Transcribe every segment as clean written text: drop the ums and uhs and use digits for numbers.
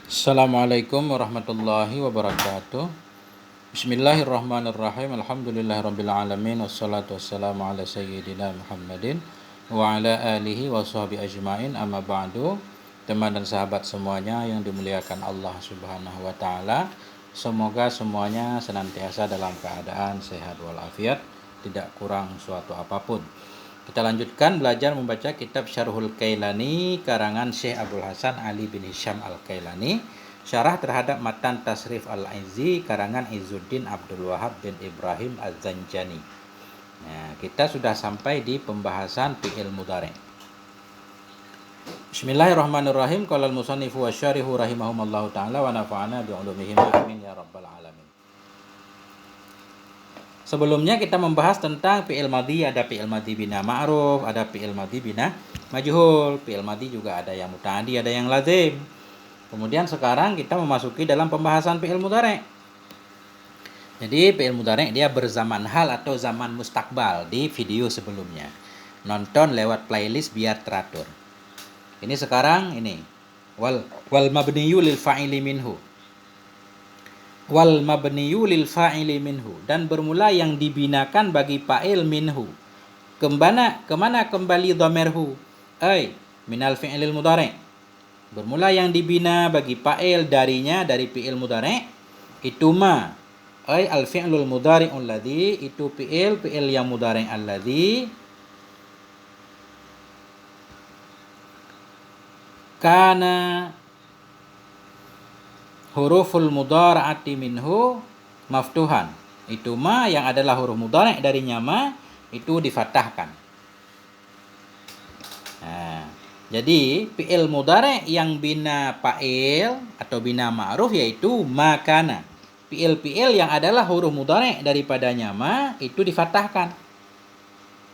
Assalamualaikum warahmatullahi wabarakatuh. Bismillahirrahmanirrahim. Alhamdulillahirabbil alamin wassalatu wassalamu ala sayyidina Muhammadin wa ala alihi wa sahbihi ajmain. Amma ba'du. Teman dan sahabat semuanya yang dimuliakan Allah Subhanahu wa taala, semoga semuanya senantiasa dalam keadaan sehat walafiat, tidak kurang suatu apapun. Kita lanjutkan belajar membaca kitab Syarhul Kailani karangan Syekh Abdul Hasan Ali bin Hisham Al-Kailani, syarah terhadap matan Tasrif Al-Izzi karangan Izzuddin Abdul Wahab bin Ibrahim Az-Zanjani. Nah, kita sudah sampai di pembahasan fi'il mudhari'. Bismillahirrahmanirrahim. Qala al-musannifu wasyarihu rahimahumallahu taala wa nafa'ana bi ulumihim amin ya rabbal alamin. Sebelumnya kita membahas tentang fi'il madhi, ada fi'il madhi bina ma'ruf, ada fi'il madhi bina majhul. Fi'il madhi juga ada yang muta'addi, ada yang lazim. Kemudian sekarang kita memasuki dalam pembahasan fi'il mudhari'. Jadi fi'il mudhari' dia berzaman hal atau zaman mustakbal di video sebelumnya. Nonton lewat playlist biar teratur. Ini sekarang ini wal mabniyu lil fa'ili minhu. Wal mabniyu lil fa'ili minhu, dan bermula yang dibinakan bagi fa'il minhu. Kemana kembali dhamirhu? Ai minal fi'lil mudhari'. Bermula yang dibina bagi fa'il darinya, dari fi'il mudhari', itu ma. Ai al fi'lul mudhari'ul ladzi, itu fi'il yang mudhari' alladzi kana huruful mudhara'ati minhu maftuhan. Itu ma yang adalah huruf mudhari' darinya ma itu difathahkan. Nah, jadi fi'il mudhari' yang bina fa'il atau bina ma'ruf yaitu makana. Fi'il yang adalah huruf mudhari' daripadanya ma itu difathahkan.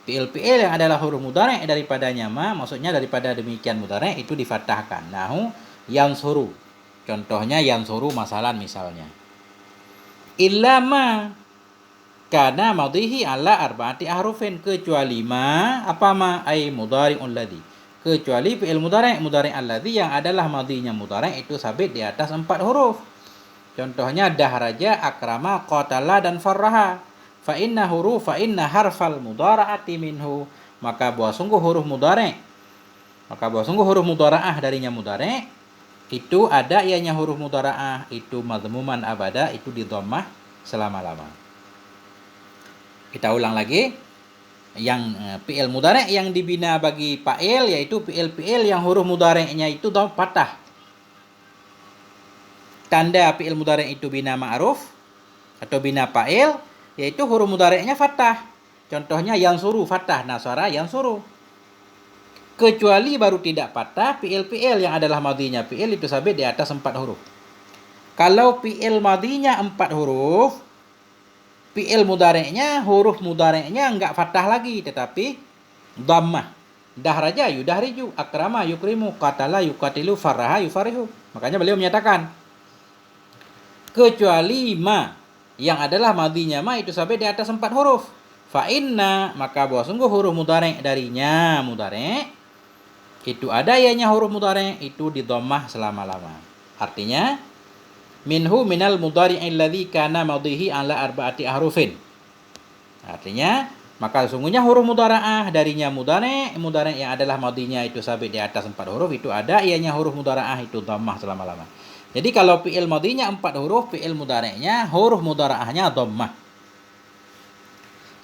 Fi'il yang adalah huruf mudhari' daripadanya ma, maksudnya daripada demikian mudhari' itu difathahkan. Nahu yansuru. Contohnya yansuru masalan misalnya. Illa ma kana madhihi ala arba'ati ahrufin, kecuali ma, apa ma? Ai mudhari'un ladzi. Kecuali fi'il mudhari' alladzi yang adalah madhinya mudhari' itu sabit di atas 4 huruf. Contohnya dahraja, akrama, qatala dan farraha. Fa inna harfal mudhara'ati minhu. Maka bahwa sungguh huruf mudhara'ah darinya mudhari' itu ada ianya huruf mudhara'ah itu madhmuman abada, itu di dhammah selama-lama. Kita ulang lagi. Yang fi'il mudhari' yang dibina bagi fa'il yaitu fi'il yang huruf mudhari'nya itu fathah. Tanda fi'il mudhari' itu bina ma'ruf atau bina fa'il yaitu huruf mudhari'nya fathah. Contohnya yansuru fathah, nasara yansuru. Kecuali baru tidak patah fi'il yang adalah madhinya fi'il itu sabit di atas 4 huruf. Kalau fi'il madhinya 4 huruf, fi'il mudhari'nya, huruf mudhari'nya enggak fathah lagi tetapi dhammah. Dahraja yudahriju, akrama yukrimu, qatala yuqatilu, farraha yufarihu. Makanya beliau menyatakan kecuali ma yang adalah madhinya ma itu sabit di atas 4 huruf. Fa inna, maka bahwa sungguh huruf mudhari' darinya mudhari' itu ada ianya huruf mudhari' itu di dhammah selama-lama. Artinya minhu minal mudhari'il ladzi kana madhihi ala arba'ati ahrufin. Artinya maka sesungguhnya huruf mudhara'ah darinya mudhari' yang adalah madhinya itu sabit di atas 4 huruf itu ada ianya huruf mudhara'ah itu dhammah selama-lama. Jadi kalau fi'il madhinya 4 huruf, fi'il mudhari'nya huruf mudhara'ahnya dhammah.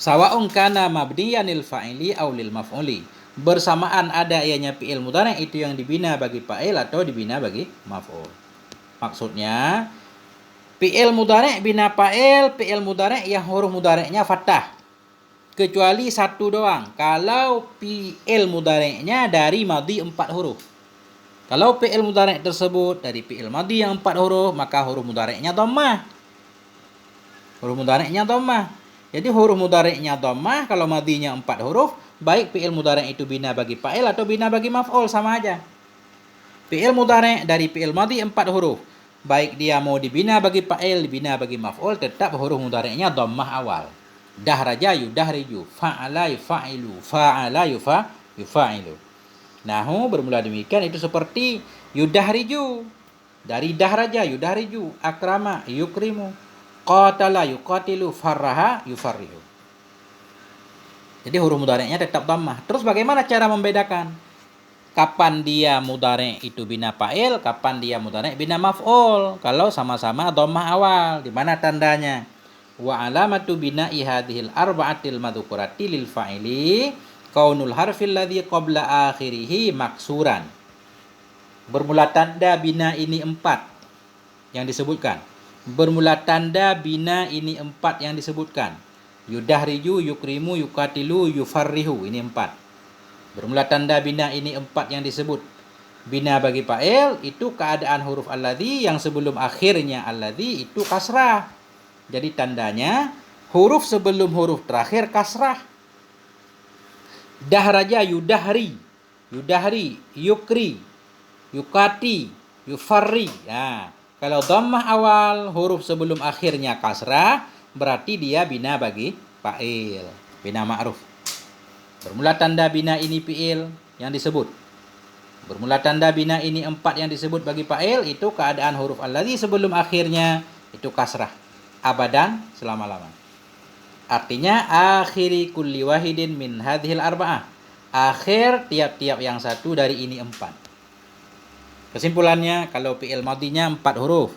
Sawa'un kana mabniyan lil fa'ili aw lil maf'uli. Bersamaan ada ianya fi'il mudhari' itu yang dibina bagi fa'il atau dibina bagi maf'ul. Maksudnya fi'il mudhari' bina fa'il, fi'il mudhari' yang huruf mudhari'nya fathah. Kecuali satu doang, kalau fi'il mudhari'nya dari madhi 4 huruf. Kalau fi'il mudhari' tersebut dari fi'il madhi yang 4 huruf, maka huruf mudhari'nya dhammah. Jadi huruf mudhari'nya dhammah kalau madhinya 4 huruf, baik fi'il mudhari' itu bina bagi fa'il atau bina bagi maf'ul sama aja. Fi'il mudhari' dari fi'il madhi 4 huruf, baik dia mau dibina bagi fa'il, dibina bagi maf'ul, tetap huruf mudhari'nya dhammah awal. Dahraja yudahriju, fa'ala yufa'ilu, fa'ala yufa'ilu. Nahu bermula demikian itu seperti yudahriju. Dari dahraja, yudahriju, akrama, yukrimu, qatala, yuqatilu, farraha, yufarrihu. Jadi huruf mudhari'nya tetap dhammah. Terus bagaimana cara membedakan? Kapan dia mudhari' itu bina fa'il, kapan dia mudhari' bina maf'ul? Kalau sama-sama dhammah awal, di mana tandanya? Wa alamatu bina'i hadhil arba'atil madzukurati lil fa'ili kaunul harfil ladzi qabla akhirih maksuran. Bermula tanda bina ini 4 yang disebutkan. Bermula tanda bina ini 4 yang disebutkan. Yudahriju, yukrimu, yukatilu, yufarrihu. Ini 4. Bermula tanda bina ini 4 yang disebut. Bina bagi fa'il itu keadaan huruf alladzi yang sebelum akhirnya alladzi itu kasrah. Jadi tandanya huruf sebelum huruf terakhir kasrah. Dahraja, yudahri, yudahri, yukri, yukati, yufarri. Nah, kalau dhammah awal huruf sebelum akhirnya kasrah, berarti dia bina bagi fa'il, bina ma'ruf. Bermula tanda bina ini fi'il yang disebut. Bermula tanda bina ini 4 yang disebut bagi fa'il itu keadaan huruf alladzi sebelum akhirnya itu kasrah. Abadan, selama-lama. Artinya akhiri kulli wahidin min hadhil arba'ah. Akhir tiap-tiap yang satu dari ini 4. Kesimpulannya, kalau fi'il madinya 4 huruf,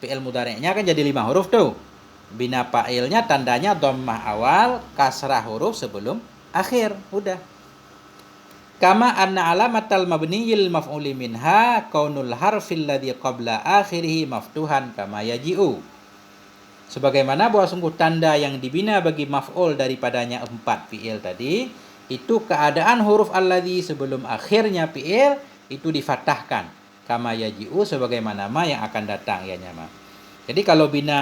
fi'il mudhari'nya kan jadi 5 huruf tuh. Bina fa'ilnya tandanya dhammah awal, kasrah huruf sebelum akhir. Udah. Kama anna alamatal mabniyil maf'uli minha kaunul harfil ladzi qabla akhirih maftuhan kama yaji'u. Sebagaimana bahwa sungguh tanda yang dibina bagi maf'ul daripadanya 4 fi'il tadi, itu keadaan huruf alladzi sebelum akhirnya fi'il itu difathahkan. Kama yaji'u sebagaimana ma yang akan datang ya nyama. Jadi kalau bina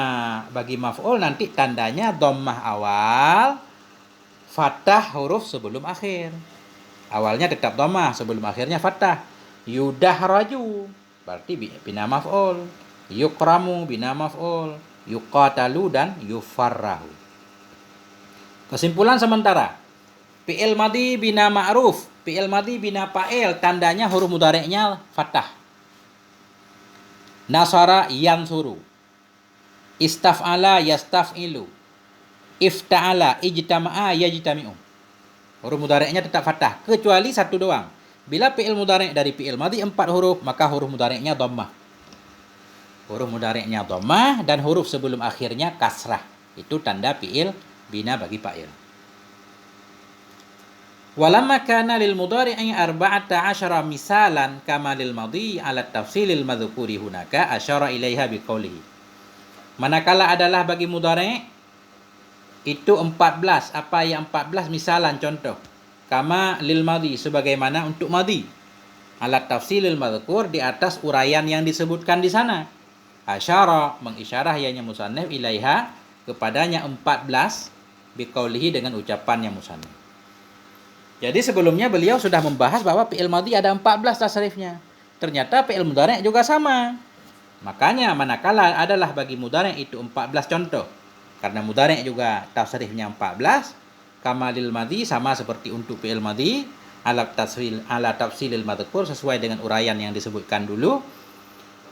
bagi maf'ul nanti tandanya dhammah awal, fathah huruf sebelum akhir. Awalnya tetap dhammah, sebelum akhirnya fathah. Yudahraju berarti bina maf'ul. Yukramu bina maf'ul. Yuqatalu dan yufarrahu. Kesimpulan sementara. Fi'il madhi bina ma'ruf, fi'il madhi bina fa'il tandanya huruf mudhari'nya fathah. Nasara yansuru. Istaf'ala yastaf'ilu. Ifta'ala ijtama'a yajtami'u. Huruf mudhari'nya tetap fathah kecuali satu doang. Bila fi'il mudhari' dari fi'il madhi 4 huruf, maka huruf mudhari'nya dhammah. Huruf mudhari'nya dhammah dan huruf sebelum akhirnya kasrah. Itu tanda fi'il bina bagi fa'il. Walamma kana lil mudhari'i 14 misalan kama lil madhi ala tafsilil madhkuri hunaka asyara ilaiha biqaulihi. Manakala adalah bagi mudhari' itu 14, apa yang 14 misalan contoh. Kama lil madhi sebagaimana untuk madhi. Ala tafsilil madhkur di atas uraian yang disebutkan di sana. Asyara mengisyarah ianya musannif ilaiha kepadanya 14 biqaulihi dengan ucapannya musannif. Jadi sebelumnya beliau sudah membahas bahwa fi'il madhi ada 14 tasrifnya. Ternyata fi'il mudhari' juga sama. Makanya manakala adalah bagi mudhari' itu 14 contoh. Karena mudhari' juga tasrifnya 14, kama lil madhi sama seperti untuk fi'il madhi ala tafsilil madhkur sesuai dengan uraian yang disebutkan dulu.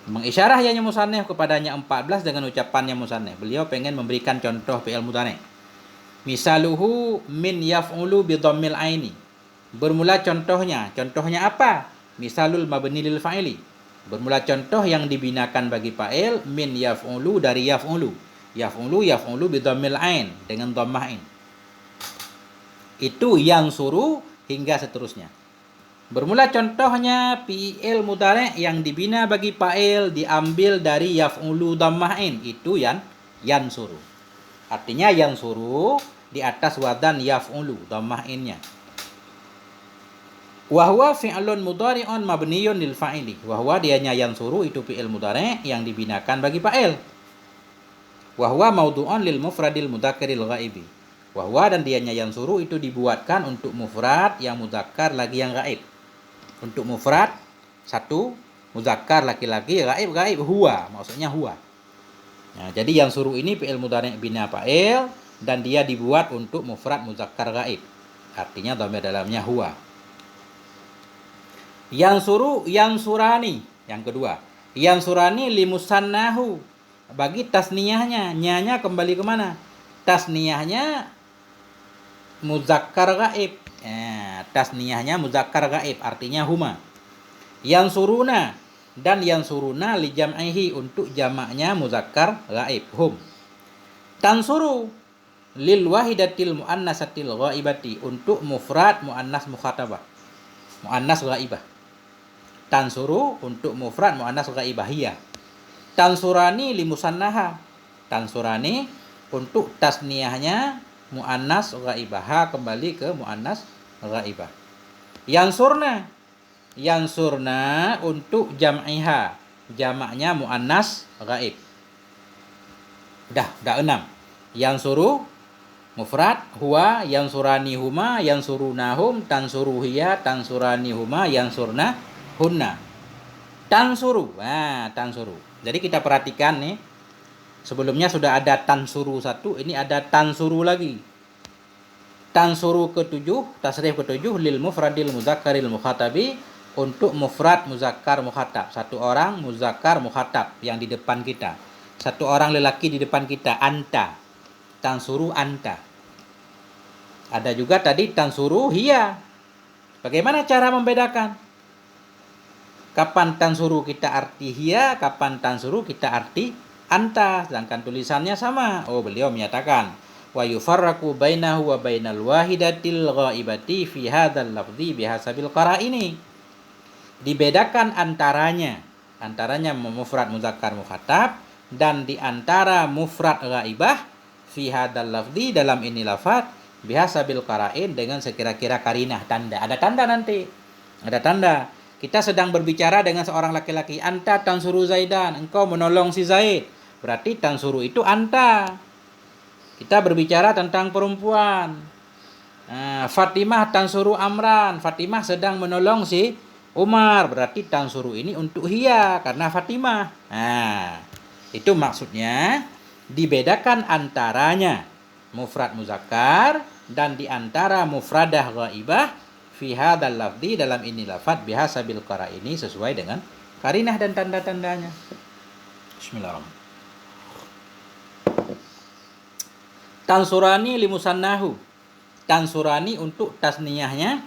Mengisyarah ianya musannif kepadanya 14 dengan ucapannya musannif. Beliau pengen memberikan contoh fi'il mudhari'. Misaluhu min yaf'ulu bi dhammil aini. Bermula contohnya apa? Misalul mabni lil fa'ili. Bermula contoh yang dibinakan bagi fa'il min yaf'ulu dari yaf'ulu. Yaf'ulu bi dhammil ain dengan dhammah ain. Itu yang suruh hingga seterusnya. Bermula contohnya fi'il mudhari' yang dibina bagi fa'il diambil dari yaf'ulu dhammah ain. Itu yang suruh. Artinya yang suruh di atas wadan yaf'ulu dhammah ainnya. Wa huwa fi'lun mudhari'un mabniyun lil fa'ili. Wa huwa dianya yang suruh itu fi'il mudhari' yang dibinakan bagi fa'il. Wa huwa mawdu'un lil mufradil mudzakaril ghaibi. Wa huwa dan dianya yang suruh itu dibuatkan untuk mufrad yang mudzakkar lagi yang gaib. Untuk mufrad satu, mudzakkar laki-laki, gaib huwa, maksudnya huwa. Nah, jadi yang suruh ini fi'il mudhari' bina fa'il dan dia dibuat untuk mufrad mudzakkar gaib. Artinya dhamir dalamnya huwa. Yang suruh, yang surani. Yang kedua, Yansurani limusannahu. Bagi tasniyahnya, nyanya kembali ke mana? Tasniyahnya muzakkar gaib. Tasniyahnya muzakkar gaib, artinya huma. Yansuruna, dan yansuruna li jam'ihi, untuk jamaknya muzakkar gaib, hum. Tansuru lil wahidatil muannasatil ghaibati, untuk mufrad muannas mukhatabah, muannas ghaibah. Tansuru untuk mufrad muannas ghaibah, hiya. Tansurani li musannaha, tansurani untuk tasniyahnya muannas ghaibah, kembali ke muannas ghaibah. Yansurna, yansurna untuk jam'iha, jamaknya muannas ghaib. Udah 6. Yansuru mufrad huwa, yansurani huma, yansurunahum, tansuru hiya, tansurani huma, yansurna hunna. Tansuru, tansuru. Jadi kita perhatikan nih, sebelumnya sudah ada tansuru 1, ini ada tansuru lagi. Tansuru ke-7, tasrif ke-7, lil mufradil muzakkaril mukhatabi, untuk mufrad muzakkar mukhatab, satu orang muzakkar mukhatab yang di depan kita, satu orang lelaki di depan kita, anta. Tansuru anta. Ada juga tadi tansuru hiya. Bagaimana cara membedakan? Kapan tansuru kita arti hiya, kapan tansuru kita arti anta, sedangkan tulisannya sama. Beliau menyatakan wa yufarraqu bainahu wa bainal wahidatil ghaibati fi hadzal lafzi bihasabil qara'ini. Dibedakan antaranya mufrad muzakkar mukhatab, dan di antara mufrad ghaibah fi hadzal lafzi, dalam ini lafaz, bihasabil qara'in, dengan sekira-kira karinah, tanda. Ada tanda nanti. Ada tanda. Kita sedang berbicara dengan seorang laki-laki. Anta tansuru Zaidan, engkau menolong si Zaid. Berarti tansuru itu anta. Kita berbicara tentang perempuan. Fatimah tansuru Amran, Fatimah sedang menolong si Umar. Berarti tansuru ini untuk hiya, karena Fatimah. Itu maksudnya dibedakan antaranya mufrad muzakkar, dan di antara mufradah ghaibah fi hadzal lafzi, dalam ini lafaz, bihasabil qara'ini, sesuai dengan karinah dan tanda-tandanya. Bismillahirrahmanirrahim. Tansurani limusannahu, tansurani untuk tasniyahnya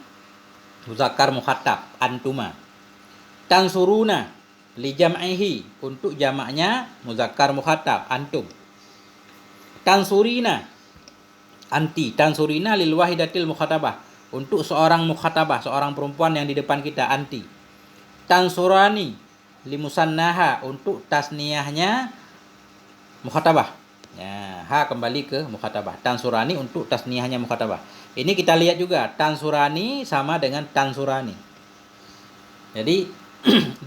muzakkar mukhatab, antuma. Tansuruna li jam'ihi, untuk jamaknya muzakkar mukhatab, antum. Tansurina anti, tansurina lil wahidatil mukhatabah, untuk seorang mukhatabah, seorang perempuan yang di depan kita, anti. Tansurani limusannaha, untuk tasniyahnya mukhatabah, ha kembali ke mukhatabah. Tansurani untuk tasniyahnya mukhatabah. Ini kita lihat juga, tansurani sama dengan tansurani. Jadi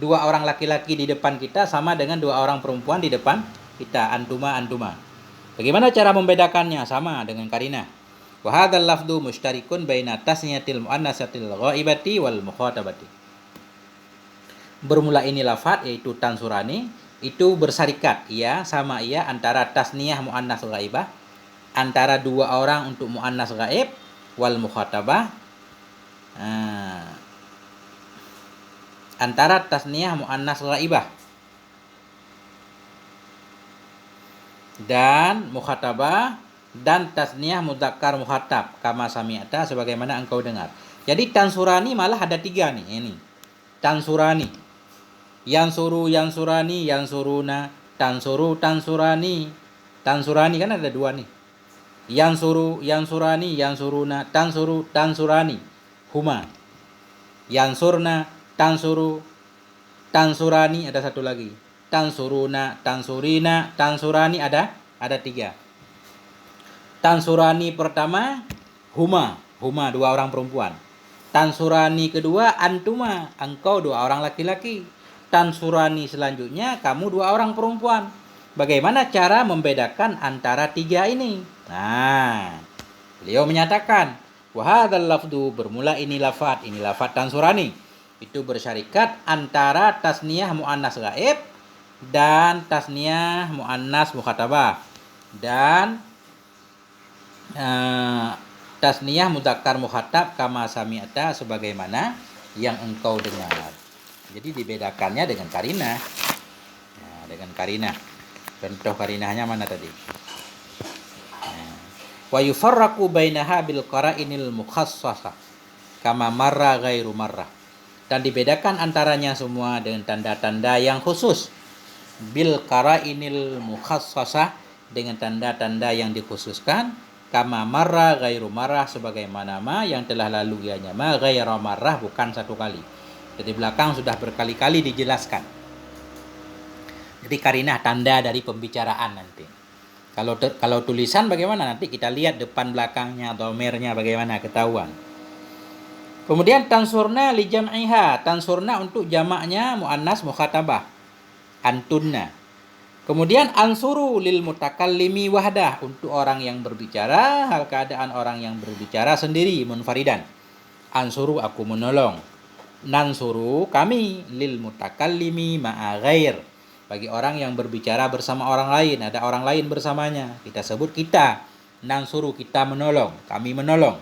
dua orang laki-laki di depan kita sama dengan dua orang perempuan di depan kita, antuma antuma. Bagaimana cara membedakannya? Sama dengan karinah. Wa hadzal lafdhu mushtarikun baina tasniyatil muannatsatil ghaibati wal mukhatabati. Bermula ini lafaz, yaitu tansurani, itu bersarikat, sama antara tasniyah muannas ghaibah, antara dua orang untuk muannas ghaib, wal mukhatabah, antara tasniyah muannas ghaibah dan mukhatabah, dan tasniyah mudzakkar mukhatab, kama sami'ta, sebagaimana engkau dengar. Jadi tansurani malah ada 3 nih, ini tansurani. Yansuru, yansurani, yansuruna, tansuru, tansurani. Tansurani kan ada 2 nih. Yansuru, yansurani, yansuruna, tansuru, tansurani, huma. Yansurna, tansuru, tansurani, ada 1 lagi. Tansuruna, tansurina, tansurani, ada 3. Tansurani pertama huma 2 orang perempuan. Tansurani kedua antuma, engkau 2 orang laki-laki. Tansurani selanjutnya kamu 2 orang perempuan. Bagaimana cara membedakan antara 3 ini? Beliau menyatakan wa hadzal lafdhu, bermula ini lafaz tansurani, itu bersyarikat antara tasniyah muannas ghaib dan tasniyah muannas mukhatabah, dan tasniyah mudzakkar mukhatab, kama sami'ta, sebagaimana yang engkau dengar. Jadi dibedakannya dengan karinah. karinah. Contoh karinahnya mana tadi? Wa yufarraqu bainaha bil qara'inil mukhassasah kama marra ghairu marrah. Dan dibedakan antaranya semua dengan tanda-tanda yang khusus. Bil qara'inil mukhassasah, dengan tanda-tanda yang dikhususkan, kama marra ghairu marrah, sebagaimana ma yang telah lalu ianya ma ghairu marrah, bukan satu kali. Jadi belakang sudah berkali-kali dijelaskan. Jadi karinah tanda dari pembicaraan nanti. Kalau tulisan bagaimana, nanti kita lihat depan belakangnya, dhamirnya bagaimana, ketahuan. Kemudian tansurna li jam'iha, tansurna untuk jamaknya muannas mukhatabah, antunna. Kemudian ansuru lil mutakallimi wahdah, untuk orang yang berbicara hal keadaan orang yang berbicara sendiri, munfaridan. Ansuru, aku menolong. Nansuru, kami, lil mutakallimi ma'a ghair, bagi orang yang berbicara bersama orang lain, ada orang lain bersamanya, kita sebut kita. Nansuru, kita menolong, kami menolong.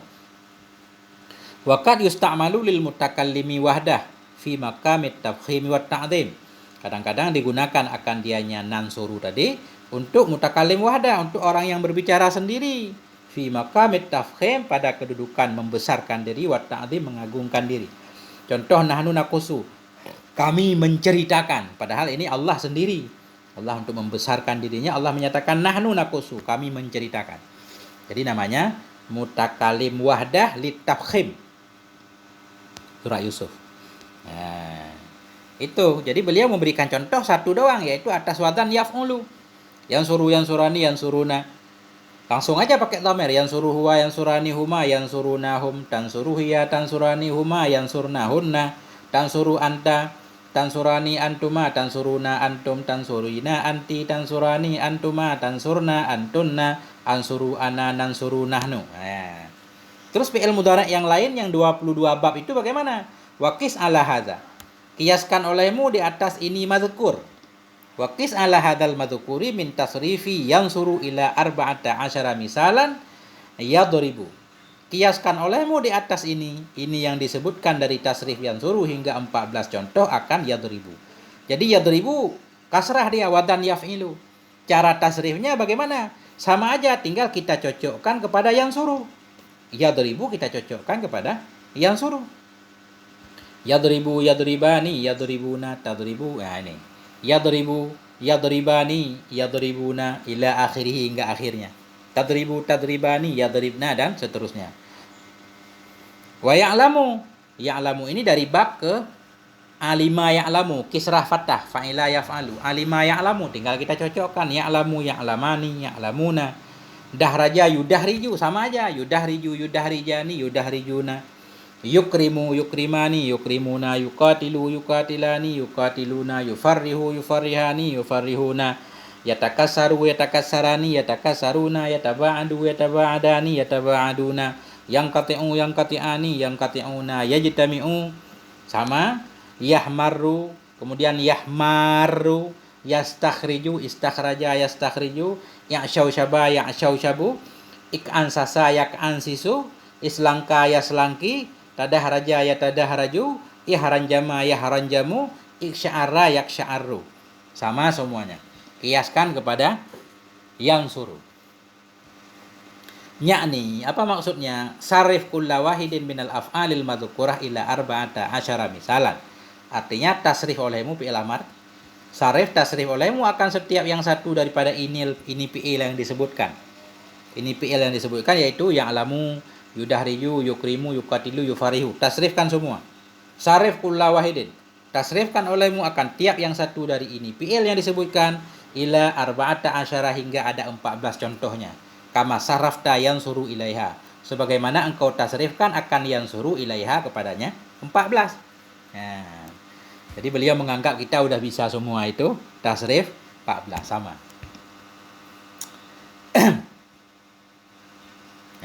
Waqad yusta'malu lil mutakallimi wahdah fi maqamit tafkhim wa ta'dhim. Kadang-kadang digunakan akan dianya nansuru tadi untuk mutakallim wahdah, untuk orang yang berbicara sendiri. Fi maqamit tafkhim, pada kedudukan membesarkan diri, wa ta'dhim, mengagungkan diri. Contoh nahnu naqusu, kami menceritakan, padahal ini Allah sendiri. Allah untuk membesarkan dirinya, Allah menyatakan nahnu naqusu, kami menceritakan. Jadi namanya mutakallim wahdah litafkhim. Surah Yusuf. Nah, itu. Jadi beliau memberikan contoh satu doang, yaitu atas wadzan yaf'ulu. Yang surani, yang suruna. Langsung aja pakai dhamir, yang suruh huwa, yang surani huma, yang surunahum, tan suruh hiya, tan surani huma, yang surnahunna, tan suruh anta, tan surani antuma, tan suruna antum, tan surina anti, tan surani antuma, tan surna antunna, ansuru ana, nan suru nahnu. Nah. Terus fi'il mudhari' yang lain yang 22 bab itu bagaimana? Waqis ala hadza, kiaskan olehmu di atas ini mazkur. Waqis ala hadzal madhkuri min tasrifi yansuru ila arba'ata asyara misalan yadribu. Kiaskan olehmu di atas ini yang disebutkan dari tasrif yansuru hingga 14 contoh akan yadribu. Jadi yadribu kasrah dia, wadan yaf'ilu. Cara tasrifnya bagaimana? Sama aja, tinggal kita cocokkan kepada yansuru. Yadribu kita cocokkan kepada yansuru. Yadribu, yadribani, yadribuna, tadribu. Nah ini. Yadribu, yadribani, yadribuna, ila akhirih, hingga akhirnya. Tadribu, tadribani, yadribna, dan seterusnya. Wa ya'lamu, ya'lamu ini dari bab ke alima ya'lamu, kisrah fathah, fa'ila yaf'alu. Alima ya'lamu, tinggal kita cocokkan. Ya'lamu, ya'lamani, ya'lamuna. Dahraja, yudahriju, sama aja. Yudahriju, yudahrijani, yudahrijuna. Yukrimu, yukrimani, yukrimuna. Yuqatilu, yuqatilani, yuqatiluna. Yufarrihu, yufarrihani, yufarrihuna. Yatakassaru, yatakassarani, yatakassaruna. Yataba'adu, yataba'adani, yataba'aduna. Yanqati'u, yanqati'ani, yanqati'una. Yajtami'u, sama. Yahmarru, kemudian yahmarru. Yastakhriju, istakhraja, yastakhriju. Ya'syausyaba, ya'syausabu. Ik'ansasa, yak'ansisu. Islangka, yaslangki. Tadahraja, yatadahraju. Ihranjama, yahranjamu. Iksya'arra, yaksya'arru. Sama semuanya. Kiaskan kepada yang suruh. Yakni, apa maksudnya? Sarif kulla wahidin minal af'alil madzukurah ila arba'ata asyara misalan. Artinya tasrif olehmu fi'il amar. Sarif tasrif olehmu akan setiap yang satu daripada ini fi'il yang disebutkan. Ini fi'il yang disebutkan yaitu ya'lamu, yudahriju, yukrimu, yuqatilu, yufarihu. Tasrifkan semua. Sarif kulla wahidin. Tasrifkan olehmu akan tiap yang satu dari ini fi'il yang disebutkan ila arba'ata asyara, hingga ada 14 contohnya. Kama sarafta yansuru ilaiha, sebagaimana engkau tasrifkan akan yansuru ilaiha kepadanya 14. Nah, jadi beliau menganggap kita udah bisa semua itu tasrif 14 sama.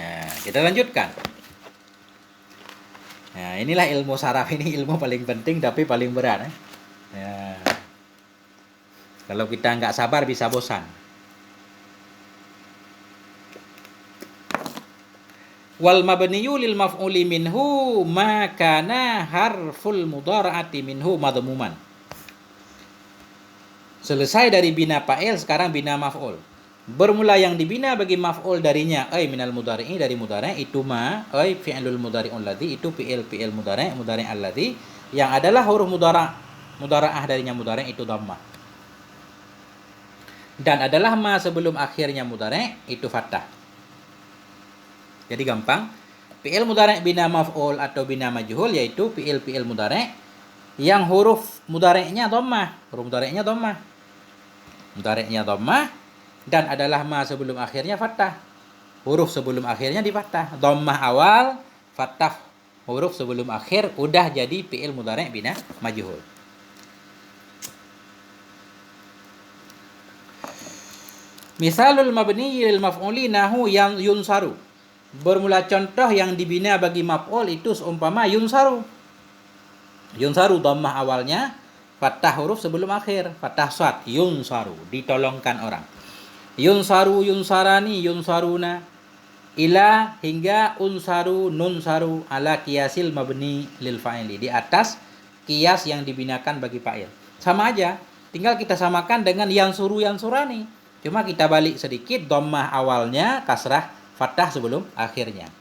Nah, kita lanjutkan. Nah, inilah ilmu saraf, ini ilmu paling penting tapi paling berat. Nah, kalau kita nggak sabar bisa bosan. Wal mabniyu lil maf'uli minhu ma kana harful mudhara'ati minhu madhmuman. Selesai dari bina fa'il, sekarang bina maf'ul. Bermula yang dibina bagi maf'ul darinya minal mudhari'i, dari mudhari' itu ma, fi'lul mudhari'un ladzi, itu fi'il mudhari' alladzi, yang adalah huruf mudhara'ah darinya mudhari' itu dhammah. Dan adalah ma sebelum akhirnya mudhari' itu fathah. Jadi gampang. Fi'il mudhari' bina maf'ul atau bina majhul yaitu fi'il mudhari' yang huruf mudhari'nya dhammah. Huruf mudhari'nya dhammah. Mudhari'nya dhammah dan adalah ma sebelum akhirnya fathah. Huruf sebelum akhirnya di fathah. Dhammah awal, fathah huruf sebelum akhir, udah jadi fi'il mudhari' bina majhul. Misalul mabni lil maf'uli nahu yang yunsaru. Bermula contoh yang dibina bagi maf'ul itu seumpama yunsaru. Yunsaru dhammah awalnya, fathah huruf sebelum akhir, fathah shad, yunsaru, ditolongkan orang. Yunsaru, yunsarani, yunsaruna, ila hingga unsaru, nunsaru ala kiasil mabni lil fa'ili, di atas kias yang dibinakan bagi fa'il. Sama aja, tinggal kita samakan dengan yansuru, yansurani. Cuma kita balik sedikit, dhammah awalnya, kasrah, fathah sebelum akhirnya.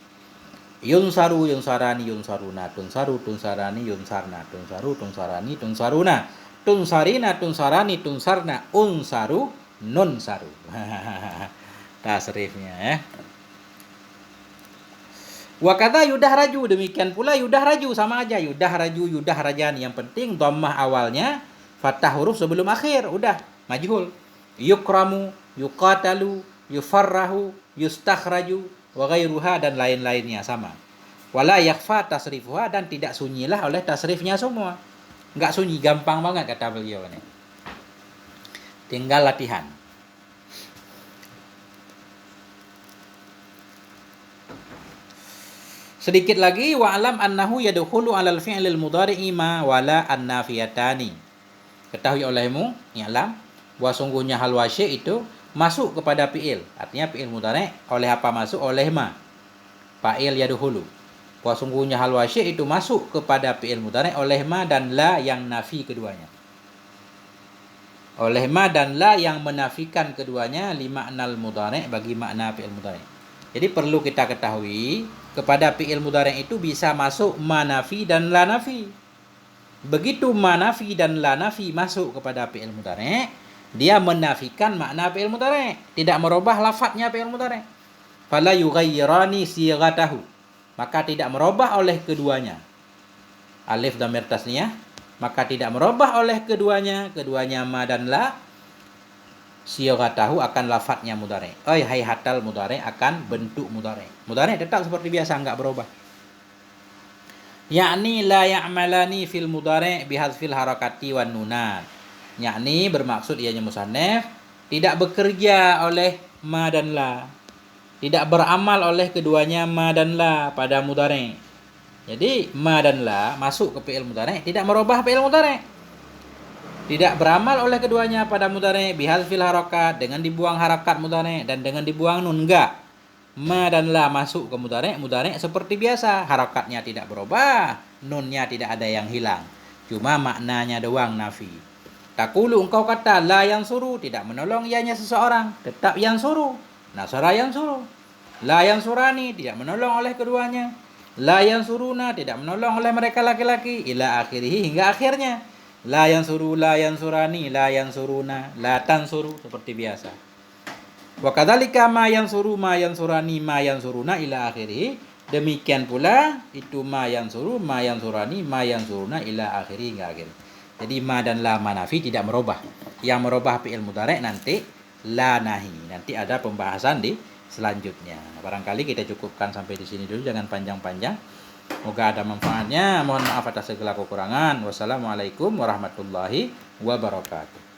Yunsaru, yunsarani, yunsaruna, tunsaru, tunsarani, yunsarna, tunsaru, tunsarani, tunsaruna, tunsarina, tunsarani, tunsarna, unsaru, nunsaru. Tasrifnya ya. Wa kadza yudahraju, demikian pula yudahraju, sama aja yudahraju, yudahrajani. Yang penting dhammah awalnya, fathah huruf sebelum akhir, udah majhul. Yukramu, yuqatalu, yufarrahu, yustakhraju wa ghairuha, dan lain-lainnya sama. Wala yakhfa tasrifuha, dan tidak sunyilah oleh tasrifnya semua. Enggak sunyi, gampang banget kata beliau ini. Tinggal latihan. Sedikit lagi, wa'lam annahu yadkhulu 'alal fi'lil mudhari'i ma wala an-nafiyatani. Ketahui olehmu, i'lam, bahwa sungguhnya hal wasyi' itu masuk kepada fi'il. Artinya fi'il mudhari' oleh apa masuk? Oleh ma. Fa'il yadkhulu. Bahwa sungguhnya hal wasyi' itu masuk kepada fi'il mudhari' oleh ma dan la yang nafi keduanya. Oleh ma dan la yang menafikan keduanya, limaknal mudhari' bagi makna fi'il mudhari'. Jadi perlu kita ketahui, kepada fi'il mudhari' itu bisa masuk ma nafi dan la nafi. Begitu ma nafi dan la nafi masuk kepada fi'il mudhari', dia menafikan makna fi'il mudhari', tidak merubah lafadznya fi'il mudhari'. Fala yughayyirani sighatahu, maka tidak merubah oleh keduanya. Alif dhamir tasniyah, maka tidak merubah oleh keduanya ma dan la, sighatahu akan lafadznya mudhari'. Hayhatal mudhari' akan bentuk mudhari'. Mudhari' tetap seperti biasa, enggak berubah. Yakni la ya'malani fil mudhari' bihadzfil harakati wan nunat. Yakni bermaksud ianya musannaf tidak bekerja oleh ma dan la, tidak beramal oleh keduanya ma dan la pada mudhari'. Jadi ma dan la masuk ke fi'il mudhari', tidak merubah fi'il mudhari'. Tidak beramal oleh keduanya pada mudhari' bihadzfil harakat, dengan dibuang harakat mudhari' dan dengan dibuang nun, enggak. Ma dan la masuk ke mudhari', mudhari' seperti biasa, harakatnya tidak berubah, nunnya tidak ada yang hilang. Cuma maknanya doang nafi. Taqulu, engkau kata, la yang suruh, tidak menolong ianya seseorang, tetap yang suruh. Nasara yang suruh. La yang surani, tidak menolong oleh keduanya. La yang suruna, tidak menolong oleh mereka laki-laki. Ila akhirih, hingga akhirnya. La yang suruh, la yang surani, la yang suruna, la tan suruh, seperti biasa. Wa kadzalika ma yang suruh, ma yang surani, ma yang suruna, ila akhirih. Demikian pula itu ma yang suruh, ma yang surani, ma yang suruna, ila akhirih, hingga akhir. Jadi ma dan la manafi tidak merubah. Yang merubah fi'il mudhari' nanti la nahi. Nanti ada pembahasan di selanjutnya. Barangkali kita cukupkan sampai di sini dulu, jangan panjang-panjang. Semoga ada manfaatnya. Mohon maaf atas segala kekurangan. Wassalamualaikum warahmatullahi wabarakatuh.